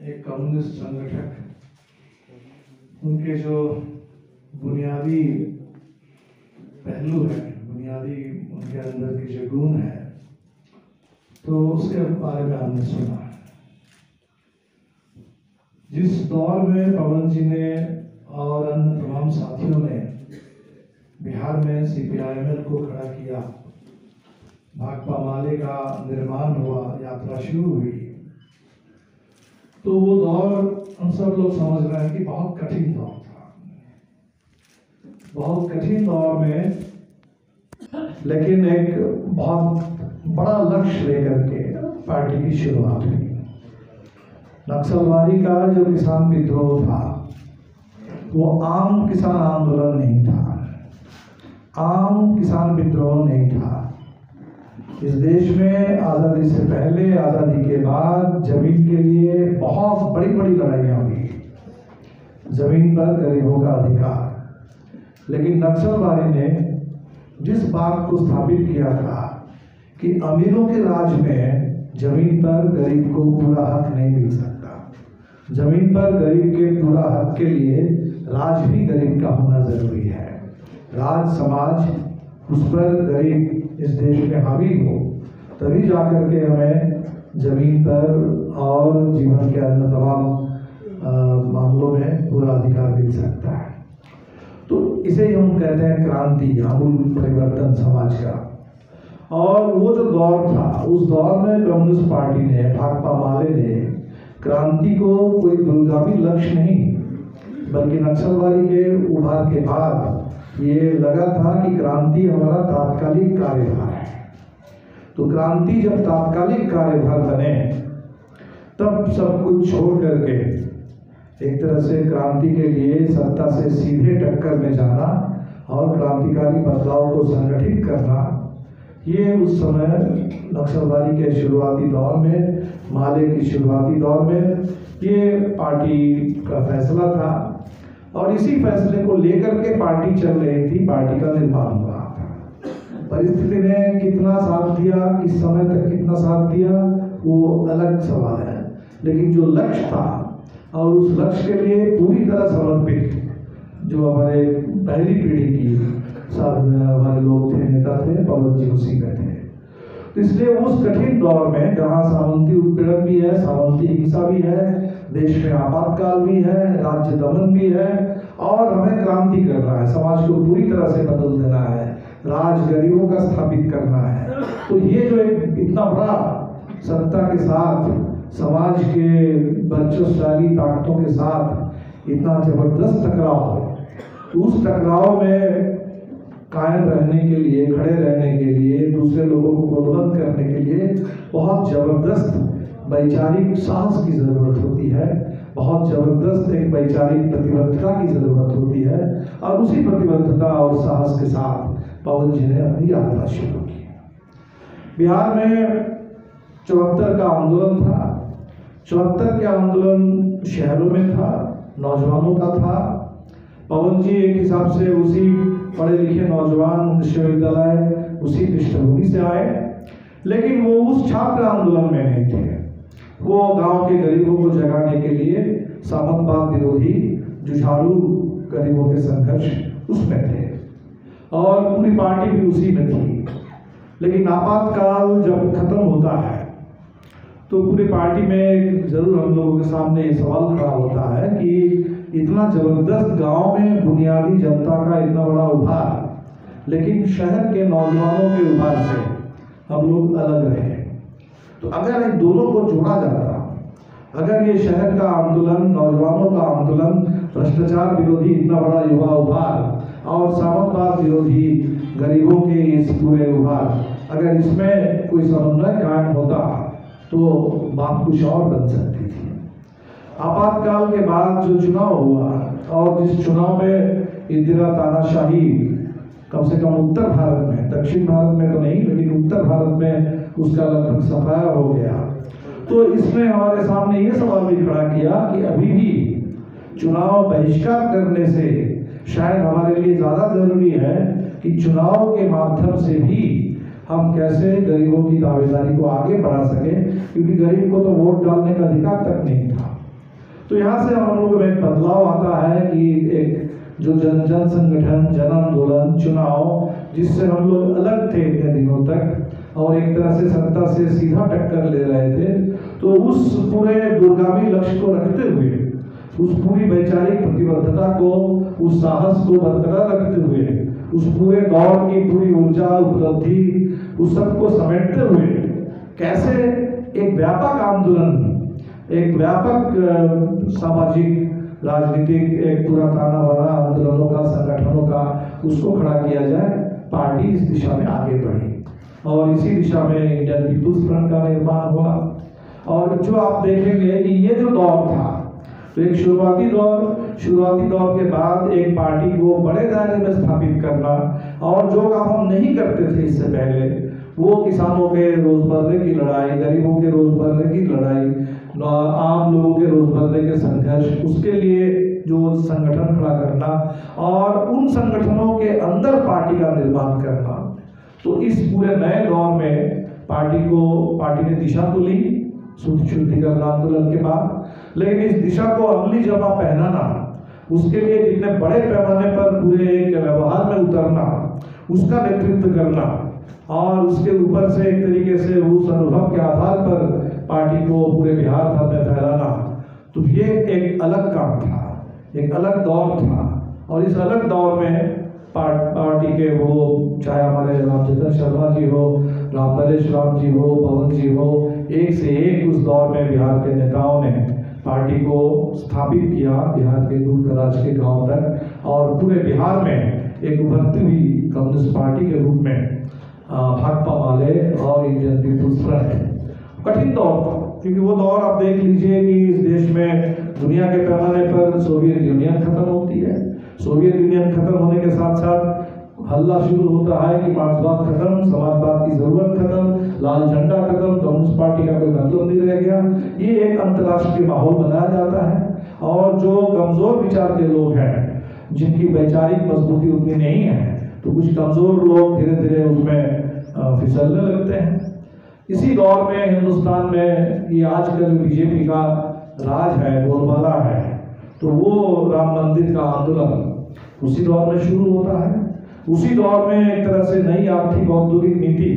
एक कम्युनिस्ट संगठक, उनके जो बुनियादी पहलू है, बुनियादी उनके अंदर की जो गुण है, तो उसके बारे में हमने सुना। जिस दौर में पवन जी ने और अन्य तमाम साथियों ने बिहार में CPIML को खड़ा किया, भाकपा माले का निर्माण हुआ, यात्रा शुरू हुई, तो वो दौर हम सब लोग समझ रहे हैं कि बहुत कठिन दौर था। बहुत कठिन दौर में लेकिन एक बहुत बड़ा लक्ष्य लेकर के पार्टी की शुरुआत हुई। नक्सलवादी का जो किसान विद्रोह था वो आम किसान आंदोलन नहीं था, आम किसान विद्रोह नहीं था। इस देश में आज़ादी से पहले, आज़ादी के बाद जमीन के लिए बहुत बड़ी बड़ी लड़ाइयाँ हुई, जमीन पर गरीबों का अधिकार। लेकिन नक्सलवादी ने जिस बात को स्थापित किया था कि अमीरों के राज में जमीन पर गरीब को पूरा हक नहीं मिल सकता, जमीन पर गरीब के पूरा हक के लिए राज भी गरीब का होना जरूरी है। राज समाज उस पर गरीब इस देश में हावी हो, तभी जाकर के हमें जमीन पर और जीवन के अन्य तमाम मामलों में पूरा अधिकार मिल सकता है। तो इसे हम कहते हैं क्रांति, आमूल परिवर्तन समाज का। और वो जो दौर था, उस दौर में कम्युनिस्ट पार्टी ने, भाकपा माले ने क्रांति को कोई दूरगामी लक्ष्य नहीं, बल्कि नक्सलवादी के उभार के बाद ये लगा था कि क्रांति हमारा तात्कालिक कार्यभार है। तो क्रांति जब तात्कालिक कार्यभार बने, तब सब कुछ छोड़ करके एक तरह से क्रांति के लिए सत्ता से सीधे टक्कर में जाना और क्रांतिकारी बदलाव को संगठित करना, ये उस समय नक्सलवादी के शुरुआती दौर में, माले की शुरुआती दौर में ये पार्टी का फैसला था। और इसी फैसले को लेकर के पार्टी चल रही थी, पार्टी का निर्माण हुआ। परिस्थिति ने कितना साथ दिया, किस समय तक कितना साथ दिया, वो अलग सवाल है। लेकिन जो लक्ष्य था और उस लक्ष्य के लिए पूरी तरह समर्पित जो हमारे पहली पीढ़ी की हमारे लोग थे, नेता थे, पवन जी उसी में थे। तो इसलिए उस कठिन दौर में जहाँ सामंती उत्पीड़न भी है, सामंती हिंसा भी है, देश में आपातकाल भी है, राज्य दमन भी है, और हमें क्रांति करना है, समाज को पूरी तरह से बदल देना है, राज गरीबों का स्थापित करना है। तो ये जो एक इतना बड़ा सत्ता के साथ, समाज के वर्चस्वशाली ताकतों के साथ इतना जबरदस्त टकराव, तो उस टकराव में कायम रहने के लिए, खड़े रहने के लिए, दूसरे लोगों को गोलबंद करने के लिए बहुत जबरदस्त वैचारिक साहस की जरूरत होती है, बहुत जबरदस्त एक वैचारिक प्रतिबद्धता की जरूरत होती है। और उसी प्रतिबद्धता और साहस के साथ पवन जी ने अपनी यात्रा शुरू की। बिहार में 74 का आंदोलन था। 74 के आंदोलन शहरों में था, नौजवानों का था। पवन जी एक हिसाब से उसी पढ़े लिखे नौजवान, विश्वविद्यालय, उसी पृष्ठभूमि से आए, लेकिन वो उस छात्र आंदोलन में नहीं थे। वो गांव के गरीबों को जगाने के लिए सामंतवाद विरोधी जुझारू गरीबों के संघर्ष उसमें थे, और पूरी पार्टी भी उसी में थी। लेकिन आपातकाल जब खत्म होता है तो पूरी पार्टी में जरूर हम लोगों के सामने ये सवाल खड़ा होता है कि इतना जबरदस्त गांव में बुनियादी जनता का इतना बड़ा उभार, लेकिन शहर के नौजवानों के उभार से हम लोग अलग रहे। तो अगर इन दोनों को जोड़ा जाता, अगर ये शहर का आंदोलन, नौजवानों का आंदोलन, भ्रष्टाचार विरोधी इतना बड़ा युवा उभार और सामंतवाद विरोधी गरीबों के इस पूरे उभार, अगर इसमें कोई समन्वय कायम होता तो बात कुछ और बन सकती थी। आपातकाल के बाद जो चुनाव हुआ, और जिस चुनाव में इंदिरा तानाशाही कम से कम उत्तर भारत में, दक्षिण भारत में तो नहीं, लेकिन उत्तर भारत में उसका लगभग सफाया हो गया, तो इसमें हमारे सामने ये सवाल भी खड़ा किया कि अभी भी चुनाव बहिष्कार करने से शायद हमारे लिए ज्यादा जरूरी है कि चुनाव के माध्यम से भी हम कैसे गरीबों की दावेदारी को आगे बढ़ा सके, क्योंकि गरीब को तो वोट डालने का अधिकार तक नहीं था। तो यहाँ से हम लोगों में एक बदलाव आता है कि एक जो जन संगठन, जन आंदोलन, चुनाव, जिससे हम लोग अलग थे इतने दिनों तक और एक तरह से सत्ता से सीधा टक्कर ले रहे थे, तो उस पूरे दूरगामी लक्ष्य को रखते हुए, उस पूरी वैचारिक प्रतिबद्धता को, उस साहस को बरकरार रखते हुए, उस पूरे दौर की पूरी ऊर्जा, उपलब्धि, उस सबको समेटते हुए कैसे एक व्यापक आंदोलन, एक व्यापक सामाजिक, राजनीतिक, एक पूरा ताना बाना आंदोलनों का, संगठनों का, उसको खड़ा किया जाए। पार्टी इस दिशा में आगे बढ़ी और इसी दिशा में इंडियन पीपुल्स फ्रंट का निर्माण हुआ। और जो आप देखेंगे कि ये जो दौर था, तो एक शुरुआती दौर के बाद एक पार्टी को बड़े दायरे में स्थापित करना, और जो काम हम नहीं करते थे इससे पहले, वो किसानों के रोजमर्रे की लड़ाई, गरीबों के रोजमर्रे की लड़ाई, आम लोगों के रोजमर्रे के संघर्ष, उसके लिए जो संगठन खड़ा करना और उन संगठनों के अंदर पार्टी का निर्माण करना। तो इस पूरे नए दौर में पार्टी ने दिशा तो ली शुद्धिकरण आंदोलन के बाद, लेकिन इस दिशा को अमली जमा पहनाना, उसके लिए जितने बड़े पैमाने पर पूरे एक व्यवहार में उतरना, उसका नेतृत्व करना और उसके ऊपर से एक तरीके से उस अनुभव के आधार पर पार्टी को पूरे बिहार भर में फैलाना, तो ये एक अलग काम था, एक अलग दौर था। और इस अलग दौर में पार्टी के वो, चाहे हमारे रामचंद्र शर्मा जी हो, रामनरेश राम जी हो, पवन जी हो, एक से एक उस दौर में बिहार के नेताओं ने पार्टी को स्थापित किया बिहार के दूर दराज के गांव तक, और पूरे बिहार में एक उभरती हुई कम्युनिस्ट पार्टी के रूप में भाकपा माले और इंडियन पीपुल्स फ्रंट। कठिन दौर था, क्योंकि वो दौर आप देख लीजिए कि इस देश में दुनिया के पैमाने पर सोवियत यूनियन खत्म होती है, सोवियत यूनियन खत्म होने के साथ साथ हल्ला शुरू होता है कि मार्क्सवाद खत्म, समाजवाद की जरूरत खत्म, लाल झंडा खत्म, कम्युनिस्ट पार्टी का कोई मतलब नहीं रह गया। ये एक अंतर्राष्ट्रीय माहौल बनाया जाता है और जो कमजोर विचार के लोग हैं, जिनकी वैचारिक मजबूती उतनी नहीं है, तो कुछ कमजोर लोग धीरे धीरे उसमें फिसलने लगते हैं। इसी दौर में हिंदुस्तान में ये आज का जो बीजेपी का राज है, बोलबाला है, तो वो राम मंदिर का आंदोलन उसी दौर में शुरू होता है। उसी दौर में एक तरह से नई आर्थिक औद्योगिक नीति,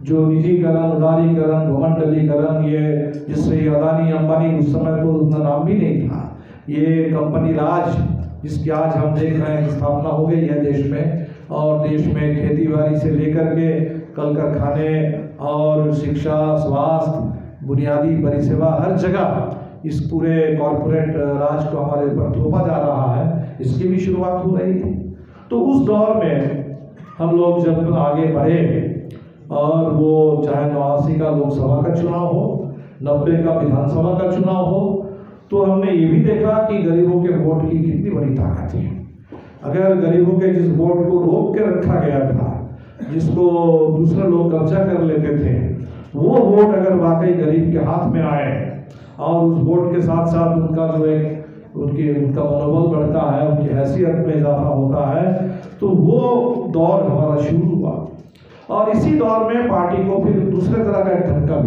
जो निजीकरण, उदारीकरण, भूमंडलीकरण, ये जिससे अदानी अंबानी, उस समय तो उतना नाम भी नहीं था, ये कंपनी राज, जिसकी आज हम देख रहे हैं कि स्थापना हो गई है देश में, और देश में खेती बाड़ी से लेकर के कल कारखाने और शिक्षा, स्वास्थ्य, बुनियादी परिसेवा, हर जगह इस पूरे कॉरपोरेट राज को हमारे ऊपर थोपा जा रहा है, इसकी भी शुरुआत हो रही थी। तो उस दौर में हम लोग जब आगे बढ़े, और वो चाहे 89 का लोकसभा का चुनाव हो, 90 का विधानसभा का चुनाव हो, तो हमने ये भी देखा कि गरीबों के वोट की कितनी बड़ी ताकत है। अगर गरीबों के जिस वोट को रोक के रखा गया था, जिसको दूसरे लोग कब्जा कर लेते थे, वो वोट अगर वाकई गरीब के हाथ में आए और उस वोट के साथ साथ उनका जो एक उनका मनोबल बढ़ता है, उनकी हैसियत में इजाफा होता है, तो वो दौर हमारा शुरू हुआ। और इसी दौर में पार्टी को फिर दूसरे तरह का एक धक्का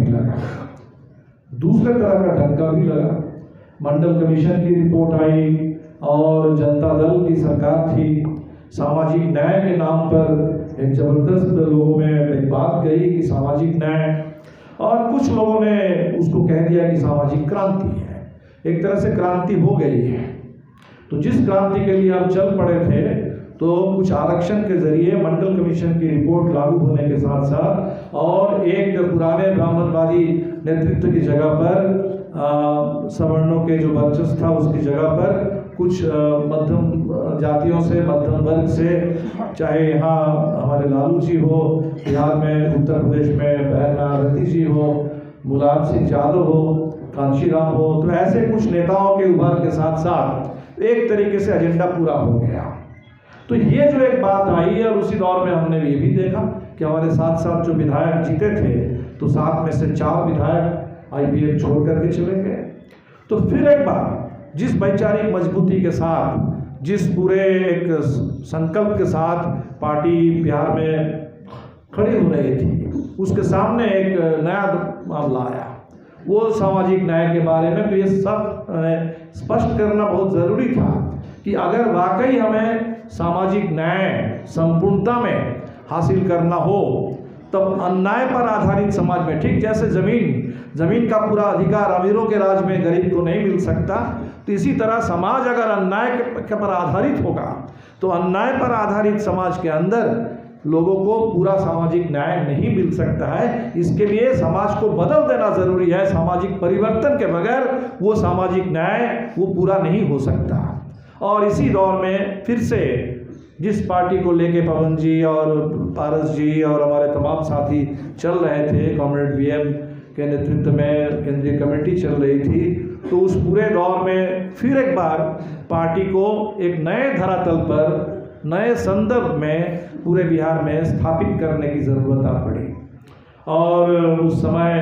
भी लगा, मंडल कमीशन की रिपोर्ट आई और जनता दल की सरकार थी। सामाजिक न्याय के नाम पर एक जबरदस्त लोगों में एक बात गई कि सामाजिक न्याय, और कुछ लोगों ने उसको कह दिया कि सामाजिक क्रांति है। एक तरह से क्रांति हो गई है। तो जिस क्रांति के लिए हम चल पड़े थे, तो कुछ आरक्षण के जरिए मंडल कमीशन की रिपोर्ट लागू होने के साथ साथ, और एक पुराने ब्राह्मणवादी नेतृत्व की जगह पर सवर्णों के जो वर्चस्व था उसकी जगह पर कुछ मध्यम जातियों से, मध्यम वर्ग से, चाहे यहाँ हमारे लालू जी हो, बिहार में, उत्तर प्रदेश में बहन मायावती जी हो, मुलायम सिंह यादव हो, कांशीराम हो, तो ऐसे कुछ नेताओं के उभार के साथ साथ एक तरीके से एजेंडा पूरा हो गया। तो ये जो एक बात आई, और उसी दौर में हमने ये भी देखा कि हमारे साथ साथ जो विधायक जीते थे, तो 7 में से 4 विधायक IPF छोड़ करके चले गए। तो फिर एक बार जिस वैचारिक मजबूती के साथ, जिस पूरे एक संकल्प के साथ पार्टी बिहार में खड़ी हो रही थी, उसके सामने एक नया मामला आया, वो सामाजिक न्याय के बारे में। तो ये सब स्पष्ट करना बहुत ज़रूरी था कि अगर वाकई हमें सामाजिक न्याय संपूर्णता में हासिल करना हो तब अन्याय पर आधारित समाज में, ठीक जैसे ज़मीन का पूरा अधिकार अमीरों के राज में गरीब को नहीं मिल सकता, तो इसी तरह समाज अगर अन्याय के पर आधारित होगा तो अन्याय पर आधारित समाज के अंदर लोगों को पूरा सामाजिक न्याय नहीं मिल सकता है। इसके लिए समाज को बदल देना ज़रूरी है। सामाजिक परिवर्तन के बगैर वो सामाजिक न्याय वो पूरा नहीं हो सकता। और इसी दौर में फिर से जिस पार्टी को लेके पवन जी और पारस जी और हमारे तमाम साथी चल रहे थे, कॉमरेड वीएम के नेतृत्व में केंद्रीय कमेटी चल रही थी, तो उस पूरे दौर में फिर एक बार पार्टी को एक नए धरातल पर, नए संदर्भ में पूरे बिहार में स्थापित करने की ज़रूरत आ पड़ी। और उस समय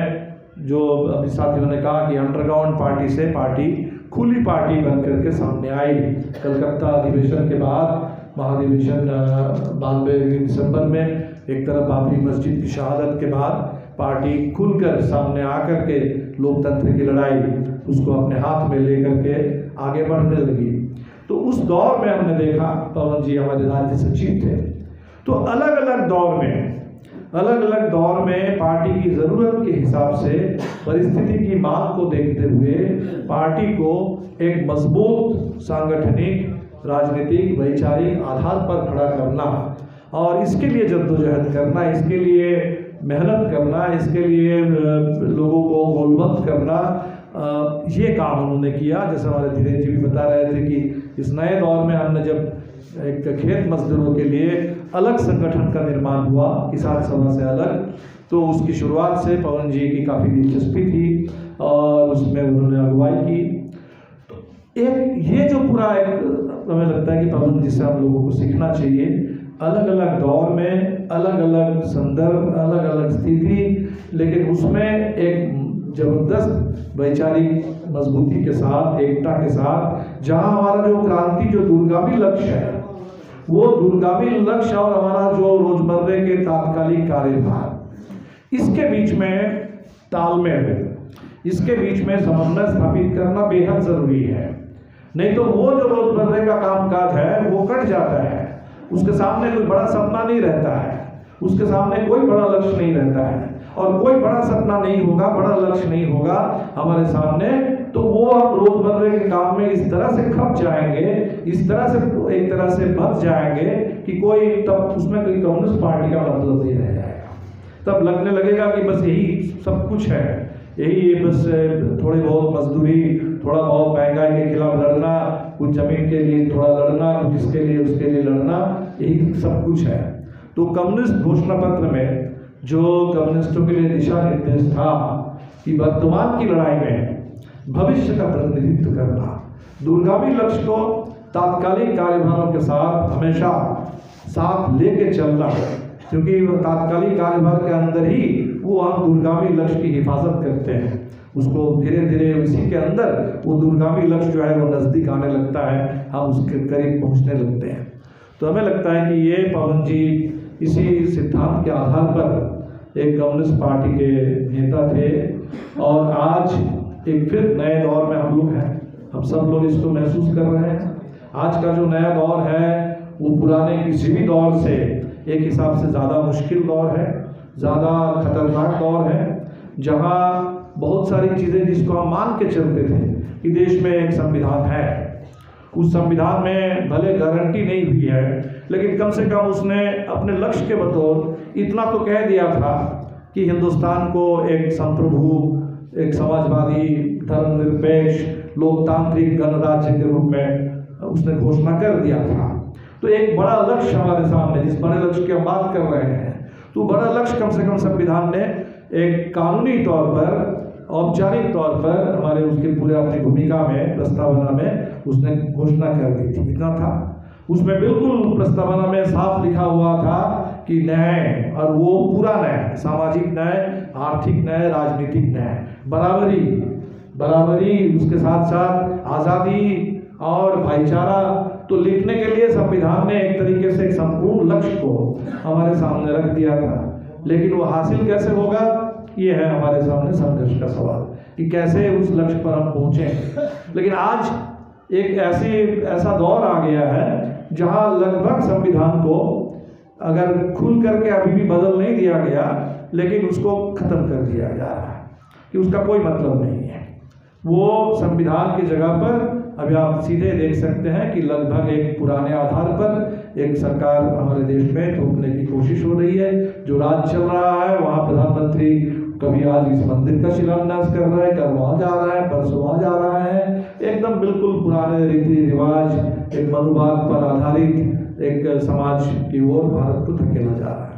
जो अभी साथियों ने कहा कि अंडरग्राउंड पार्टी से पार्टी खुली पार्टी बन करके सामने आई। कलकत्ता अधिवेशन के बाद, महाधिवेशन 92 दिसंबर में, एक तरफ बाबरी मस्जिद की शहादत के बाद पार्टी खुलकर सामने आकर के लोकतंत्र की लड़ाई उसको अपने हाथ में लेकर के आगे बढ़ने लगी। तो उस दौर में हमने देखा, पवन जी हमारे राज्य सचिव थे, तो अलग अलग दौर में पार्टी की ज़रूरत के हिसाब से, परिस्थिति की मांग को देखते हुए पार्टी को एक मजबूत सांगठनिक, राजनीतिक, वैचारिक आधार पर खड़ा करना और इसके लिए जद्दोजहद करना, इसके लिए मेहनत करना, इसके लिए लोगों को गोलबंद करना, ये काम उन्होंने किया। जैसे हमारे धीरेन्द्र जी भी बता रहे थे कि इस नए दौर में हमने जब एक खेत मजदूरों के लिए अलग संगठन का निर्माण हुआ, किसान सभा से अलग, तो उसकी शुरुआत से पवन जी की काफ़ी दिलचस्पी थी और उसमें उन्होंने अगुवाई की। तो एक ये जो पूरा एक हमें लगता है कि पवन जी से हम लोगों को सीखना चाहिए। अलग अलग दौर में, अलग अलग संदर्भ, अलग अलग स्थिति, लेकिन उसमें एक जबरदस्त वैचारिक मजबूती के साथ, एकता के साथ, जहाँ हमारा जो क्रांति, जो दूरगामी लक्ष्य है, वो दूरगामी लक्ष्य और हमारा जो रोजमर्रे के तात्कालिक कार्यभार, इसके बीच में तालमेल, इसके बीच में समन्वय स्थापित करना बेहद ज़रूरी है। नहीं तो वो जो रोजमर्रे का कामकाज है वो कट जाता है, उसके सामने कोई बड़ा सपना नहीं रहता है, उसके सामने कोई बड़ा लक्ष्य नहीं रहता है, और कोई बड़ा सपना नहीं होगा, बड़ा लक्ष्य नहीं होगा हमारे सामने, तो वो हम रोजमर्रे के काम में इस तरह से खप जाएंगे, इस तरह से एक तरह से बच जाएंगे कि कोई तब उसमें कोई कम्युनिस्ट पार्टी का मतलब नहीं रह जाएगा। तब लगने लगेगा कि बस यही सब कुछ है, यही बस थोड़ी बहुत मजदूरी, थोड़ा बहुत महंगाई के खिलाफ लड़ना, कुछ जमीन के लिए थोड़ा लड़ना, कुछ इसके लिए उसके लिए लड़ना, यही सब कुछ है। तो कम्युनिस्ट घोषणा पत्र में जो कम्युनिस्टों के लिए दिशा निर्देश था कि वर्तमान की लड़ाई में भविष्य का प्रतिनिधित्व करना, दूरगामी लक्ष्य को तात्कालिक कार्यभारों के साथ हमेशा साथ लेके चलना, क्योंकि तात्कालिक कार्यभार के अंदर ही वो हम दूरगामी लक्ष्य की हिफाजत करते हैं, उसको धीरे धीरे उसी के अंदर वो दूरगामी लक्ष्य जो है वो नज़दीक आने लगता है, हम उसके करीब पहुंचने लगते हैं। तो हमें लगता है कि ये पवन जी इसी सिद्धांत के आधार पर एक कम्युनिस्ट पार्टी के नेता थे, और आज एक फिर नए दौर में हम लोग हैं, हम सब लोग इसको महसूस कर रहे हैं। आज का जो नया दौर है वो पुराने किसी भी दौर से एक हिसाब से ज़्यादा मुश्किल दौर है, ज़्यादा खतरनाक दौर है, जहाँ बहुत सारी चीज़ें जिसको हम मान के चलते थे कि देश में एक संविधान है, उस संविधान में भले गारंटी नहीं हुई है, लेकिन कम से कम उसने अपने लक्ष्य के बतौर इतना तो कह दिया था कि हिंदुस्तान को एक संप्रभु, एक समाजवादी, धर्मनिरपेक्ष, लोकतांत्रिक गणराज्य के रूप में उसने घोषणा कर दिया था। तो एक बड़ा लक्ष्य हमारे सामने, जिस बड़े लक्ष्य की हम बात कर रहे हैं, तो बड़ा लक्ष्य कम से कम संविधान ने एक कानूनी तौर पर, औपचारिक तौर पर हमारे उसके पूरे अपनी भूमिका में, प्रस्तावना में उसने घोषणा कर दी थी। इतना था उसमें, बिल्कुल प्रस्तावना में साफ लिखा हुआ था कि न्याय, और वो पूरा न्याय, सामाजिक न्याय, आर्थिक न्याय, राजनीतिक न्याय, बराबरी, उसके साथ साथ आज़ादी और भाईचारा। तो लिखने के लिए संविधान ने एक तरीके से एक संपूर्ण लक्ष्य को हमारे सामने रख दिया था, लेकिन वो हासिल कैसे होगा, ये है हमारे सामने संघर्ष का सवाल कि कैसे उस लक्ष्य पर हम पहुँचें। लेकिन आज एक ऐसा दौर आ गया है जहाँ लगभग संविधान को अगर खुल करके अभी भी बदल नहीं दिया गया, लेकिन उसको ख़त्म कर दिया जा रहा है कि उसका कोई मतलब नहीं है। वो संविधान की जगह पर अभी आप सीधे देख सकते हैं कि लगभग एक पुराने आधार पर एक सरकार हमारे देश में थोपने की कोशिश हो रही है। जो राज चल रहा है वहाँ प्रधानमंत्री कभी आज इस मंदिर का शिलान्यास कर रहा है, कल वहाँ जा रहा है, परसों वहाँ जा रहा है। एकदम बिल्कुल पुराने रीति रिवाज, एक मनुवाद पर आधारित एक समाज की ओर भारत को धकेला जा रहा है।